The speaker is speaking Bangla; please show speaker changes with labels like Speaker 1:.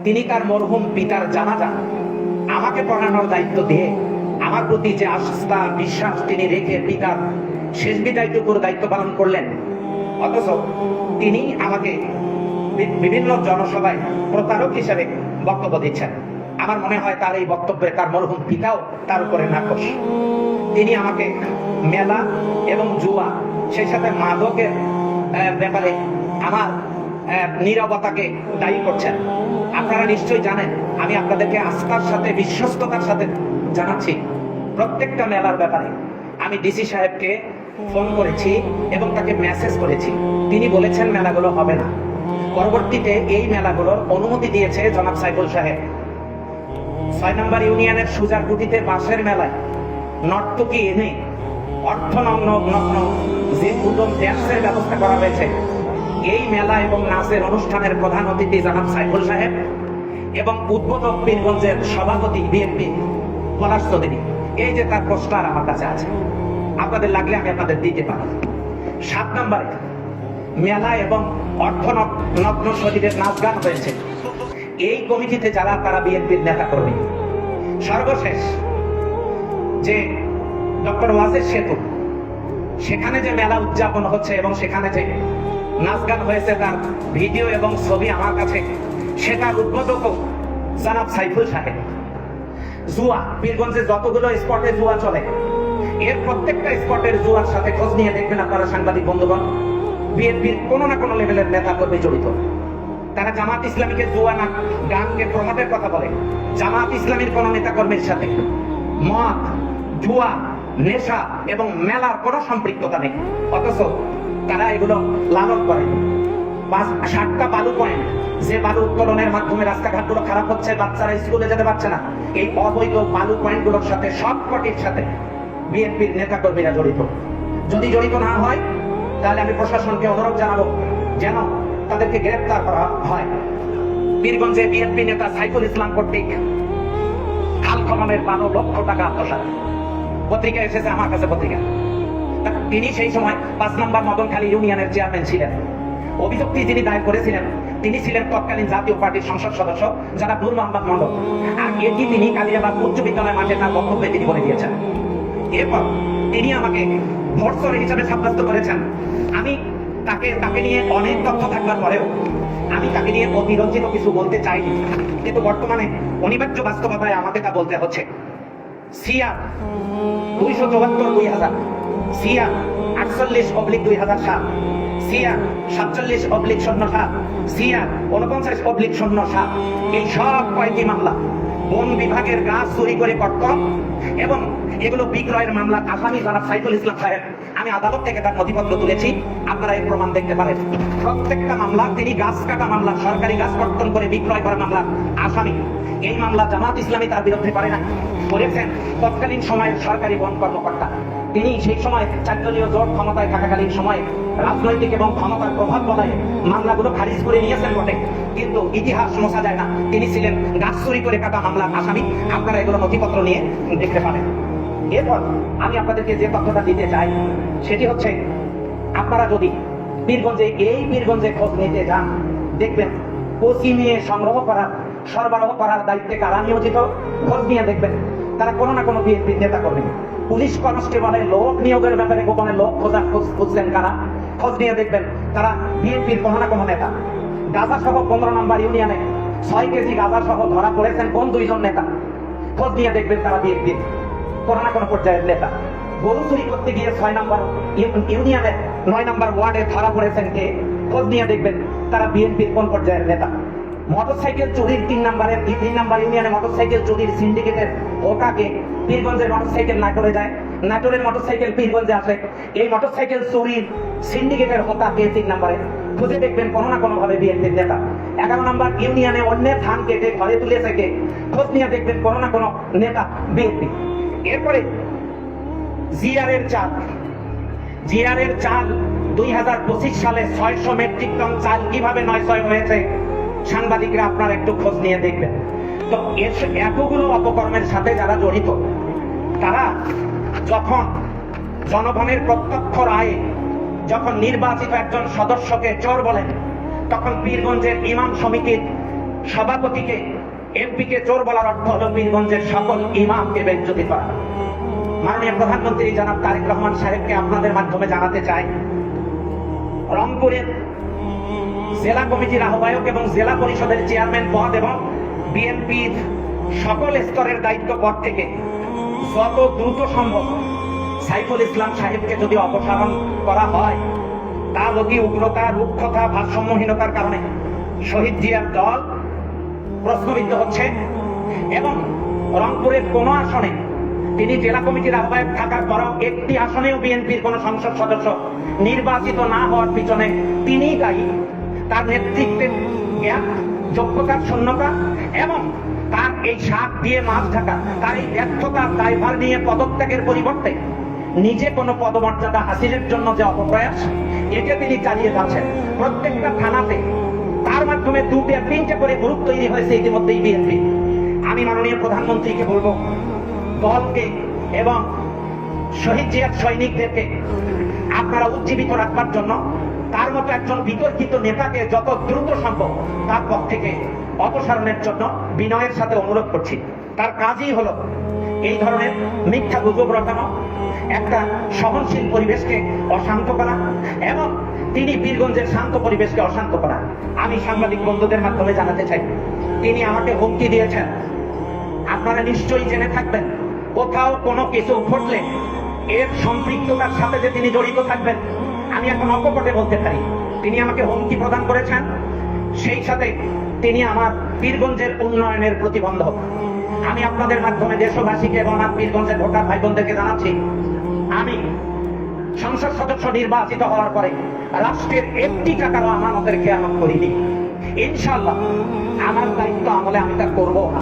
Speaker 1: তিনি তার মরহুম পিতার জানাজা আমাকে পড়ানোর দায়িত্ব দিয়ে আমার প্রতি যে আস্থা বিশ্বাস তিনি রেখে পিতার শেষ বিদায়টুকুর দায়িত্ব পালন করলেন, অথচ তিনি আমাকে বিভিন্ন জনসভায় প্রতারক হিসেবে বক্তব্য দিচ্ছেন। আমার মনে হয় তার এই বক্তব্যে তার মরহুম পিতাও তার উপরে নাখোশ। তিনি আমাকে মেলা এবং জুয়া, সেই সাথে মাদকের ব্যাপারে আমার নীরবতাকে দায়ী করছেন। আপনারা নিশ্চয়ই জানেন, আমি আপনাদেরকে আস্থার সাথে বিশ্বস্ততার সাথে জানাচ্ছি, প্রত্যেকটা মেলার ব্যাপারে আমি ডিসি সাহেবকে ফোন করেছি এবং তাকে মেসেজ করেছি। তিনি বলেছেন মেলাগুলো হবে না। পরবর্তীতে এই মেলাগুলোর অনুমতি দিয়েছে জনাব সাইফুল সাহেব। ৬ নম্বর ইউনিয়নের সুজারকুটিতে বাঁশের মেলায় নর্তকী এনে অর্থনগ্ন যে উদম ড্যান্সের ব্যবস্থা করা হয়েছে, এই মেলা এবং নাচের অনুষ্ঠানের প্রধান অতিথি জনাব সাইফুল সাহেব এবং উদ্বোধক পীরগঞ্জের সভাপতি বিএনপি পলাশ চৌধুরী। এই যে তার পোস্টার আমার কাছে আছে, আপনাদের লাগলে আমি আপনাদের দিতে পারি। ৭ নম্বরে মেলা এবং অর্থনগ্ন শরীরের নাচ গান হয়েছে, এই কমিটিতে যারা তারা বিএনপির নেতা কর্মী। সর্বশেষ যে ডক্টর ওয়াজেদ সেতু, সেখানে যে মেলা উদযাপন হচ্ছে এবং সেখানে যে নাচ গান হয়েছে তার ভিডিও এবং ছবি আমার কাছে, সেটার উদ্বোধক জনাব সাইফুল সাহেব। জুয়া, পীরগঞ্জে যতগুলো স্পটে জুয়া চলে, এর প্রত্যেকটা স্পটের জুয়ার সাথে খোঁজ নিয়ে দেখবেন আপনারা সাংবাদিক বন্ধুগণ, বিএনপির কোনো না কোনো লেভেলের নেতা কর্মী জড়িত। তারা জামাত ইসলামীকে জুয়া না গানকে প্রমোটের কথা বলে, জামাত ইসলামীর কোন নেতা কর্মীর সাথে মদ, জুয়া, নেশা এবং মেলার কোনো সম্পৃক্ততা নেই, অথচ তারা এগুলো লালন করে। 7টা বালু পয়েন্ট, যে বালু উত্তোলনের মাধ্যমে রাস্তাঘাটগুলো খারাপ হচ্ছে, বাচ্চারা স্কুলে যেতে পারছে না, এই অবৈধ বালু পয়েন্টগুলোর সাথে সবকটির সাথে বিএনপির নেতা কর্মীরা জড়িত। যদি জড়িত না হয় তাহলে আমি প্রশাসনকে অনুরোধ জানাবো যেন তাদেরকে গ্রেফতার করা হয়। পীরগঞ্জে বিএনপি নেতা সাইফুল ইসলাম কর্তৃক খাল খননের 12 লক্ষ টাকা আত্মসাৎ, পত্রিকা এসেছে আমার কাছে পত্রিকা। তিনি সেই সময় 5 নম্বর মদনখালী ইউনিয়নের চেয়ারম্যান ছিলেন। অভিযোগটি যিনি দায়ের করেছিলেন তিনি ছিলেন তৎকালীন জাতীয় পার্টির সংসদ সদস্য যারা নূর মোহাম্মদ মন্ডল। আর এটি তিনি কালিয়াবাদ উচ্চ বিদ্যালয় মাঠে তার বক্তব্যে তিনি বলে দিয়েছেন। এরপর তিনি আমাকে ভর্সর হিসাবে সাব্যস্ত করেছেন। আমি তাকে নিয়ে অনেক তথ্য থাকবার পরেও আমি তাকে নিয়ে অতিরঞ্জিত কিছু বলতে চাইনি, কিন্তু বর্তমানে অনিবার্য বাস্তবতায় আমাকে তা বলতে হচ্ছে। সিআর 274/2000, সিআর 48/2007, সিআর 47/07, সিআর 49/07, এই সব কয়েকটি মামলা বন বিভাগের গাছ চুরি করে করত এবং এগুলো বিক্রয়ের মামলা আসামি জনাব সাইফুল ইসলাম সাহেব। আমি আদালত থেকে তার নথিপত্র তুলেছি, আপনারা এই প্রমাণ দেখতে পারেন। প্রত্যেকটা মামলা তিনি গাছ কাটা মামলা, সরকারি গাছ কর্তন করে বিক্রয় করা মামলা আসামি। এই মামলা জামাত ইসলামী তার বিরুদ্ধে করে না, করেছেন তৎকালীন সময়ের সরকারি বন কর্মকর্তা। তিনি সেই সময় 4 দলীয় জোট ক্ষমতায় থাকাকালীন সময়ে রাজনৈতিক এবং ক্ষমতার প্রভাব বলায় মামলাগুলো খারিজ করে নিয়েছেন বটে, কিন্তু ইতিহাস মোছা যায় না তিনি ছিলেন গাছ চুরি করে কাটা মামলার আসামি। আপনারা এগুলো নথিপত্র নিয়ে দেখতে পারেন। এরপর আমি আপনাদেরকে যে তথ্যটা দিতে চাই সেটি হচ্ছে, আপনারা যদি পীরগঞ্জে খোঁজ নিতে যান, দেখবেন পশ্চিমে সংগ্রহ করার সরবরাহ করার দায়িত্বে কারা নিয়োজিত, খোঁজ নিয়ে দেখবেন তারা কোনো না কোনো বিএনপির নেতা করবেন। পুলিশ কনস্টেবলের লোক নিয়োগের ব্যাপারে গোপনে লোক খুঁজছেন কারা, খোঁজ নিয়ে দেখবেন তারা বিএনপির কোনো না কোনো নেতা। গাঁজা সহ 15 নম্বর ইউনিয়নে 6 কেজি গাঁজা সহ ধরা পড়েছেন কোন 2 জন নেতা, খোঁজ নিয়ে দেখবেন তারা বিএনপির কোনো না কোনো পর্যায়ের নেতা। গরু চুরি করতে গিয়ে 6 নম্বর ইউনিয়নের 9 নম্বর ওয়ার্ডে ধরা পড়েছেন কে, খোঁজ নিয়ে দেখবেন তারা বিএনপির কোন পর্যায়ের নেতা। মোটরসাইকেল চুরির 3 নম্বর ইউনিয়নে মোটরসাইকেল চুরির সিন্ডিকেটের ওটাকে, পীরগঞ্জের মোটরসাইকেল নাটোরে যায়, নাটোরের মোটরসাইকেল পীরগঞ্জে আসে, এই মোটরসাইকেল চুরির সিন্ডিকেটের হোতা কে 3 নম্বরে, খুঁজে দেখবেন কোনো না কোনো ভাবে বিএনপির নেতা। 11 নম্বর ইউনিয়নে অন্যের ধান কেটে ঘরে তুলেছে কে, খোঁজ নিয়ে দেখবেন কোনো না কোনো নেতা বিএনপি। এরপরে জিআরের চাল 2025 সালে 600 মেট্রিক টন চাল কিভাবে 900 হয়েছে, সাংবাদিকরা আপনারা একটু খোঁজ নিয়ে দেখবেন। তো এতগুলো অপকর্মের সাথে যারা জড়িত, তারা যখন জনগণের প্রত্যক্ষ রায়ে যখন নির্বাচিত একজন সদস্যকে চোর বলেন, তখন পীরগঞ্জের ইমাম সমিতির সভাপতিকে এমপিকে চোর বলার অর্থ হল পীরগঞ্জের সকল ইমামকে বেজ্জতি করা। মাননীয় প্রধানমন্ত্রী জনাব তারেক রহমান সাহেবকে আপনাদের মাধ্যমে জানাতে চাই, রংপুরের জেলা কমিটির আহ্বায়ক এবং জেলা পরিষদের চেয়ারম্যান পদ এবং বিএনপির সকল স্তরের দায়িত্ব পদ থেকে যত দ্রুত সম্ভব সাইফুল ইসলাম সাহেবকে যদি অপসারণ করা হয়, তার অতি উগ্রতা, রুক্ষতা, ভারসাম্যহীনতার কারণে শহীদ জিয়ার দল প্রশ্নবিদ্ধ হচ্ছে এবং রংপুরের কোন আসনে তিনি জেলা কমিটির আহ্বায়ক থাকার পরও একটি আসনেও বিএনপির কোন সংসদ সদস্য নির্বাচিত না হওয়ার পিছনে তিনিই দায়ী। তার নেতৃত্বের জ্ঞান, যোগ্যতার শূন্যতা এবং তার এই শাক দিয়ে মাছ ঢাকা, তার এই ব্যর্থতার দায়ভার নিয়ে পদত্যাগের পরিবর্তে নিজে কোনো পদমর্যাদা হাসিলের জন্য যে অপপ্রয়াস, এটা তিনি চালিয়ে যাচ্ছেন। প্রত্যেকটা থানাতে তার মাধ্যমে 2-3টে করে গ্রুপ তৈরি হয়েছে ইতিমধ্যেই বিএনপি। আমি মাননীয় প্রধানমন্ত্রীকে বলবো, দলকে এবং শহীদ জিয়ার সৈনিকদেরকে আপনারা উজ্জীবিত রাখবার জন্য তার মতো একজন বিতর্কিত নেতাকে যত দ্রুত সম্ভব তার পথ থেকে অপসারণের জন্য বিনয়ের সাথে অনুরোধ করছি। তার কাজই হলো এই ধরনের মিথ্যা গুজব রটানো, একটা সহনশীল পরিবেশকে অশান্ত করা এবং তিনি বীরগঞ্জের শান্ত পরিবেশকে অশান্ত করা। আমি সাংবাদিক বন্ধুদের মাধ্যমে জানাতে চাই, তিনি আমাকে হুমকি দিয়েছেন। আপনারা নিশ্চয়ই জেনে থাকবেন, কোথাও কোনো কিছু ঘটলে এর সম্পৃক্ততার সাথে যে তিনি জড়িত থাকবেন, আমি এখন অকপটে বলতে পারি। তিনি আমাকে হুমকি প্রদান করেছেন, সেই সাথে তিনি আমার বীরগঞ্জের উন্নয়নের প্রতিবন্ধক। আমি আপনাদের মাধ্যমে দেশবাসীকে এবং আমার বীরগঞ্জের ভোটার ভাই বোনদেরকে জানাচ্ছি, আমি সংসদ সদস্য নির্বাচিত হওয়ার পরে রাষ্ট্রের একটি টাকারও আমানতের খেয়ানত করিনি। ইনশাআল্লাহ আমার দায়িত্ব আমলে আমি তা করবো না।